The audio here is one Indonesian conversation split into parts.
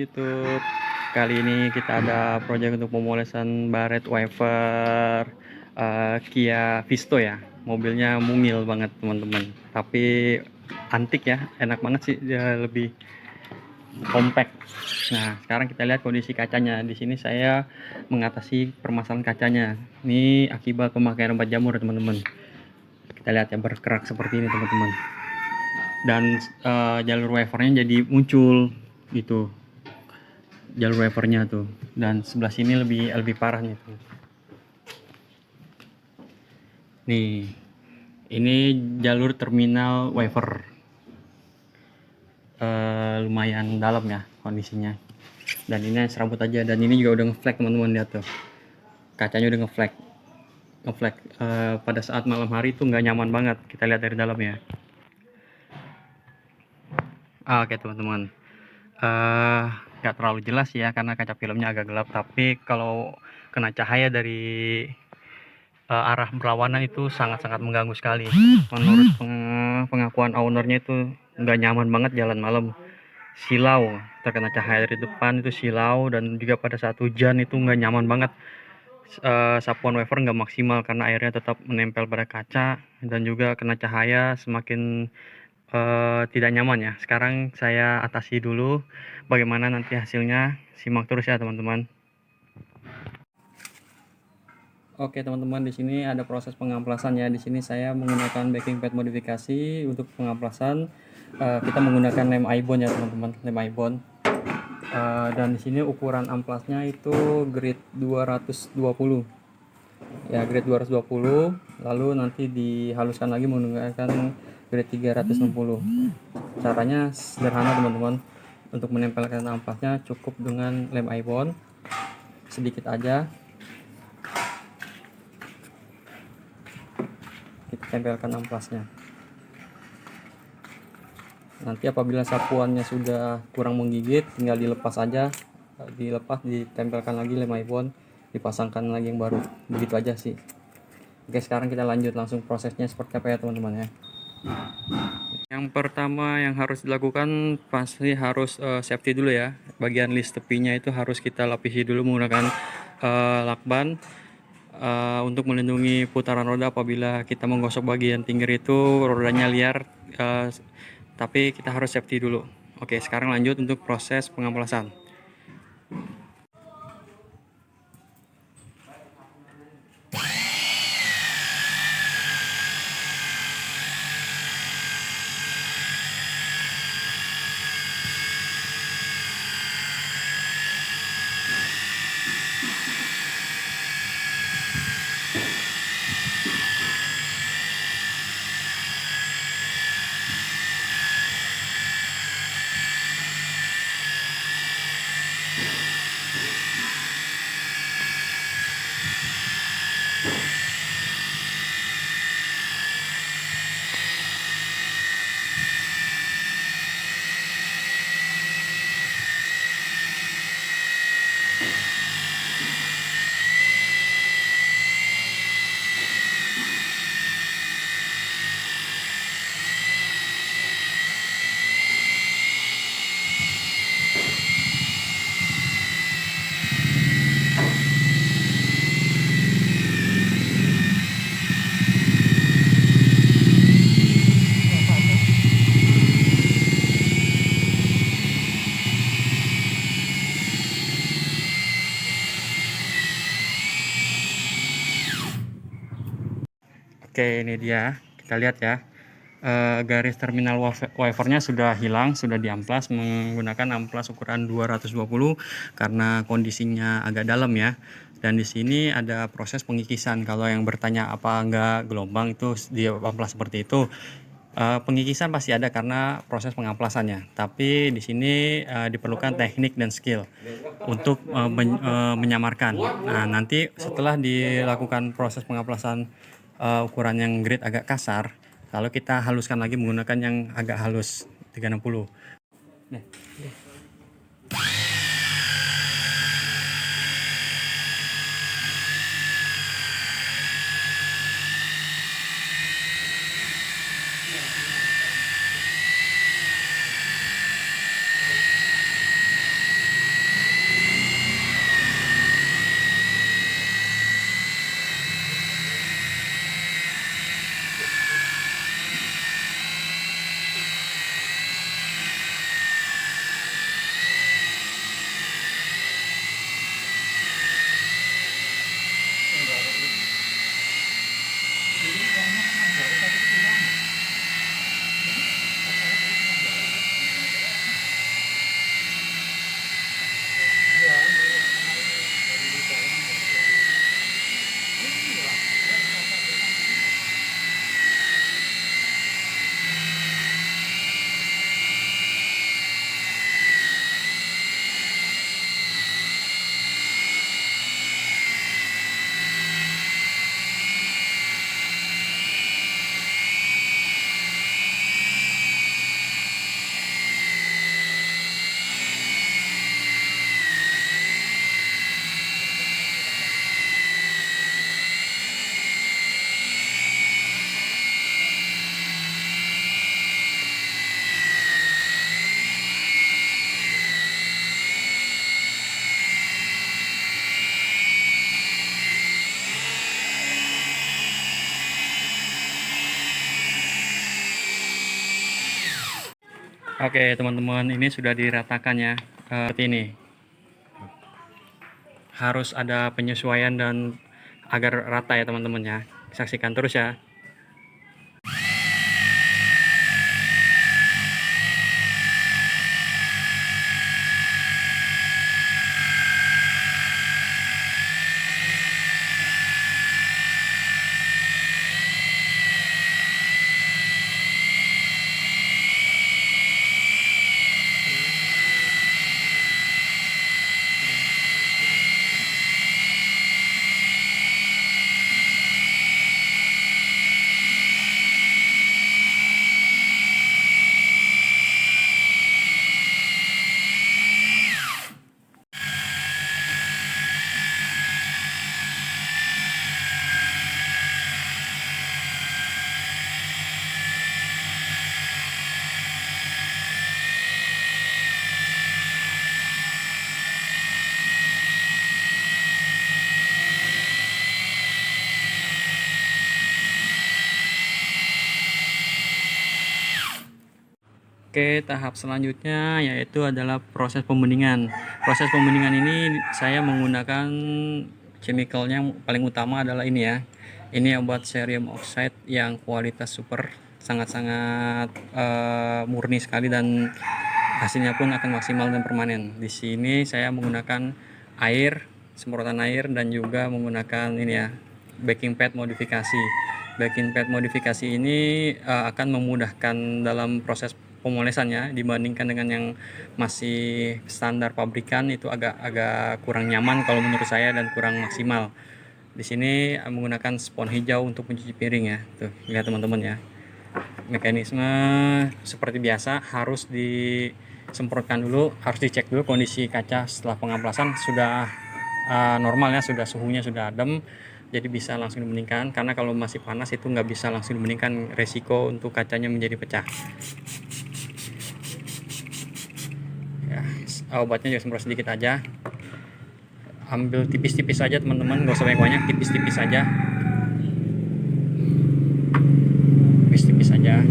YouTube. Kali ini kita ada proyek untuk pemolesan baret wiper Kia Visto ya. Mobilnya mungil banget teman-teman. Tapi antik ya, enak banget sih, dia lebih compact. Nah, sekarang kita lihat kondisi kacanya. Di sini saya mengatasi permasalahan kacanya. Ini akibat pemakaian obat jamur teman-teman. Kita lihat ya, berkerak seperti ini teman-teman. Dan jalur wipernya jadi muncul gitu, jalur wipernya tuh, dan sebelah sini lebih parah nih tuh. Nih, ini jalur terminal wiper, lumayan dalam ya kondisinya, dan ini serabut aja, dan ini juga udah ngeflag teman-teman, lihat tuh kacanya udah ngeflag. Pada saat malam hari itu nggak nyaman banget, kita lihat dari dalam ya. Oke teman-teman, nggak terlalu jelas ya karena kaca filmnya agak gelap, tapi kalau kena cahaya dari arah berlawanan itu sangat-sangat mengganggu sekali. Menurut pengakuan ownernya itu nggak nyaman banget jalan malam, silau, terkena cahaya dari depan itu silau, dan juga pada saat hujan itu nggak nyaman banget. Sapuan wiper nggak maksimal karena airnya tetap menempel pada kaca, dan juga kena cahaya semakin tidak nyaman ya. Sekarang saya atasi dulu, bagaimana nanti hasilnya simak terus ya teman-teman. Oke teman-teman, di sini ada proses pengamplasan ya. Di sini saya menggunakan backing pad modifikasi untuk pengamplasan. Kita menggunakan lem Ibon ya teman-teman, lem Ibon. Dan di sini ukuran amplasnya itu grade 220. Ya, grade 220. Lalu nanti dihaluskan lagi menggunakan grade 360. Caranya sederhana teman-teman. Untuk menempelkan amplasnya cukup dengan lem Ibon sedikit aja. Kita tempelkan amplasnya. Nanti apabila sapuannya sudah kurang menggigit, tinggal dilepas aja, ditempelkan lagi lem Ibon, dipasangkan lagi yang baru. Begitu aja sih. Oke, sekarang kita lanjut langsung prosesnya seperti apa ya teman-teman ya. Yang pertama yang harus dilakukan pasti harus safety dulu ya. Bagian list tepinya itu harus kita lapisi dulu menggunakan lakban untuk melindungi putaran roda apabila kita menggosok bagian pinggir itu rodanya liar, tapi kita harus safety dulu. Oke, sekarang lanjut untuk proses pengamplasan. Oke, ini dia, kita lihat ya, garis terminal wipernya sudah hilang, sudah diamplas menggunakan amplas ukuran 220 karena kondisinya agak dalam ya. Dan di sini ada proses pengikisan. Kalau yang bertanya apa enggak gelombang itu di amplas seperti itu, pengikisan pasti ada karena proses pengamplasannya. Tapi di sini diperlukan teknik dan skill untuk menyamarkan. Nah, nanti setelah dilakukan proses pengamplasan ukuran yang grade agak kasar, lalu kita haluskan lagi menggunakan yang agak halus 360. Nih. Oke teman-teman, ini sudah diratakan ya, seperti ini. Harus ada penyesuaian dan agar rata ya teman-teman ya. Saksikan terus ya. Oke, tahap selanjutnya yaitu adalah proses pembeningan. Proses pembeningan ini saya menggunakan chemicalnya paling utama adalah ini ya. Ini obat cerium oxide yang kualitas super, sangat-sangat murni sekali dan hasilnya pun akan maksimal dan permanen. Di sini saya menggunakan air, semprotan air dan juga menggunakan ini ya, baking pad modifikasi. Baking pad modifikasi ini akan memudahkan dalam proses pemolesannya dibandingkan dengan yang masih standar pabrikan, itu agak kurang nyaman kalau menurut saya dan kurang maksimal. Di sini menggunakan spons hijau untuk mencuci piring ya. Tuh, lihat teman-teman ya. Mekanisme seperti biasa, harus disemprotkan dulu, harus dicek dulu kondisi kaca setelah pengamplasan sudah normal ya, sudah suhunya sudah adem, jadi bisa langsung dibeningkan. Karena kalau masih panas itu nggak bisa langsung dibeningkan, resiko untuk kacanya menjadi pecah ya. Obatnya juga semprot sedikit aja, ambil tipis-tipis aja teman-teman, nggak usah banyak-banyak, tipis-tipis aja, tipis-tipis aja.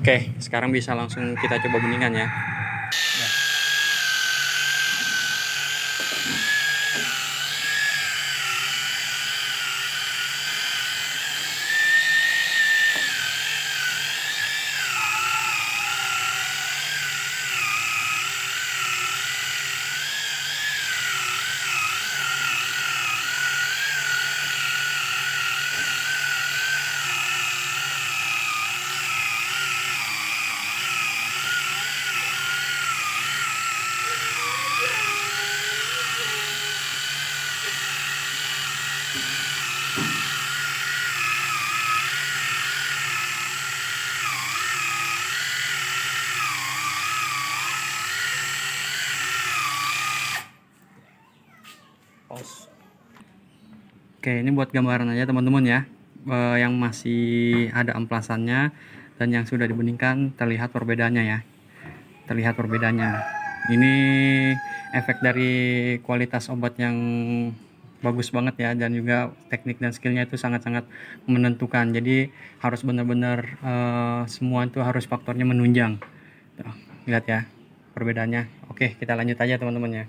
Oke, sekarang bisa langsung kita coba beningan ya. Oke, ini buat gambaran aja teman-teman ya, yang masih ada amplasannya dan yang sudah dibeningkan, terlihat perbedaannya ya, terlihat perbedaannya. Ini efek dari kualitas obat yang bagus banget ya, dan juga teknik dan skillnya itu sangat-sangat menentukan. Jadi harus benar-benar semua itu harus faktornya menunjang. Tuh, lihat ya perbedaannya. Oke, kita lanjut aja teman-teman ya.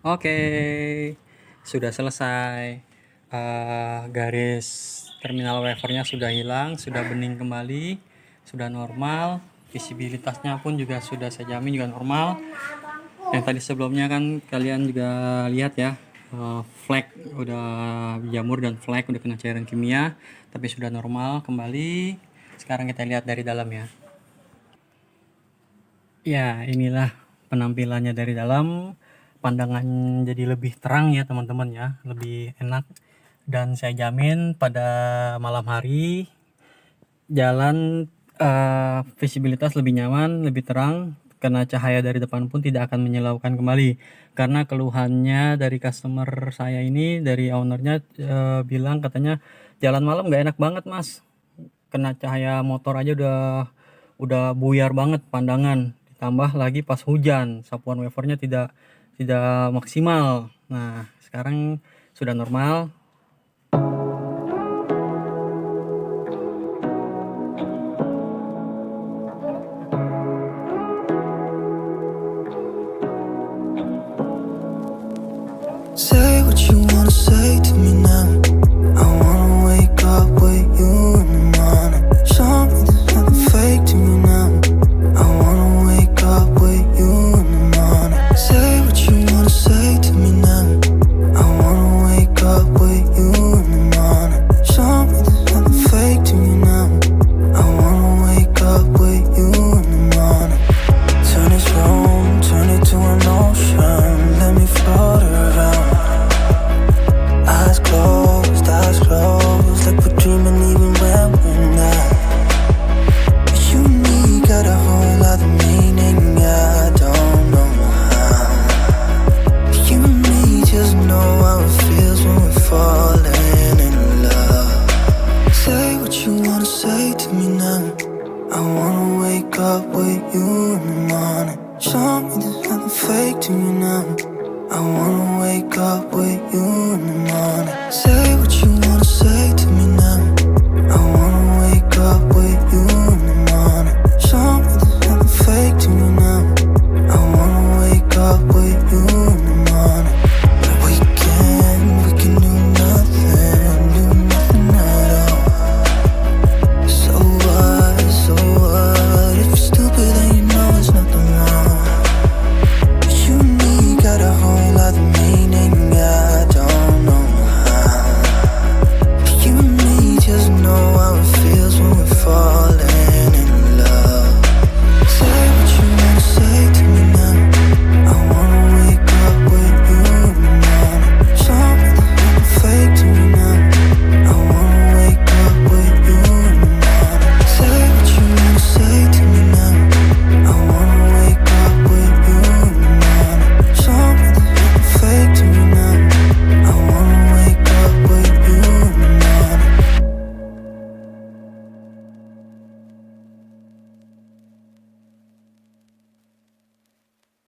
Oke, sudah selesai. Garis terminal wafernya sudah hilang, sudah bening kembali, sudah normal. Visibilitasnya pun juga sudah saya jamin juga normal. Yang tadi sebelumnya kan kalian juga lihat ya, flek udah jamur dan flek udah kena cairan kimia, tapi sudah normal kembali. Sekarang kita lihat dari dalam ya. Ya, inilah penampilannya dari dalam. Pandangan jadi lebih terang ya teman-teman ya, lebih enak. Dan saya jamin pada malam hari jalan visibilitas lebih nyaman, lebih terang, karena cahaya dari depan pun tidak akan menyilaukan kembali. Karena keluhannya dari customer saya ini, dari ownernya bilang katanya jalan malam nggak enak banget mas, kena cahaya motor aja udah buyar banget pandangan, ditambah lagi pas hujan sapuan wafernya tidak tidak maksimal. Nah sekarang sudah normal. Say what you